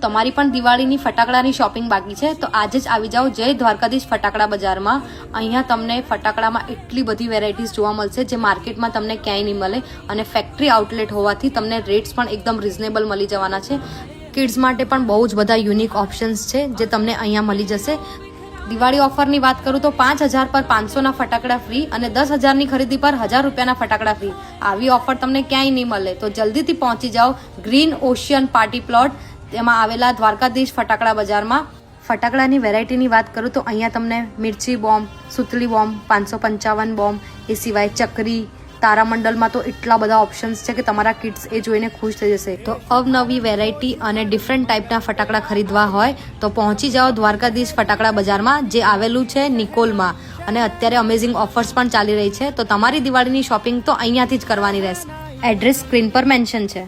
તમારી પણ દિવાળીની ફટાકડાની શોપિંગ બાકી છે તો આજે જ આવી જાઓ જય દ્વારકાધીશ ફટાકડા બજારમાં. અહીંયા તમને ફટાકડામાં એટલી બધી વેરાયટીઝ જોવા મળશે જે માર્કેટમાં તમને ક્યાંય નહીં મળે અને ફેક્ટરી આઉટલેટ હોવાથી તમને રેટ્સ પણ એકદમ રિઝનેબલ મળી જવાના છે. કિડ્સ માટે પણ બહુ જ બધા યુનિક ઓપ્શન્સ છે જે તમને અહીંયા મળી જશે. દિવાળી ઓફરની વાત કરું તો 5,000 પર 500ના ફટાકડા ફ્રી અને 10,000ની ખરીદી પર 1,000 રૂપિયાના ફટાકડા ફ્રી. આવી ઓફર તમને ક્યાંય નહીં મળે તો જલ્દીથી પહોંચી જાઓ ગ્રીન ઓશિયન પાર્ટી પ્લોટ તેમાં આવેલા દ્વારકાધીશ ફટાકડા બજારમાં. ફટાકડાની વેરાયટીની વાત કરું તો અહીંયા તમને મિર્ચી બોમ્બ, સુતલી બોમ્બ, 555 બોમ્બ, એ સિવાય ચકરી, તારામંડલમાં તો એટલા બધા ઓપ્શન્સ છે કે તમારા કિડ્સ એ જોઈને ખુશ થઈ જશે. તો અવનવી વેરાયટી અને ડિફરન્ટ ટાઈપના ફટાકડા ખરીદવા હોય તો પહોંચી જાઓ દ્વારકાધીશ ફટાકડા બજારમાં જે આવેલું છે નિકોલમાં. અને અત્યારે અમેઝિંગ ઓફર્સ પણ ચાલી રહી છે તો તમારી દિવાળીની શોપિંગ તો અહીંયાથી જ કરવાની રહેશે. એડ્રેસ સ્ક્રીન પર મેન્શન છે.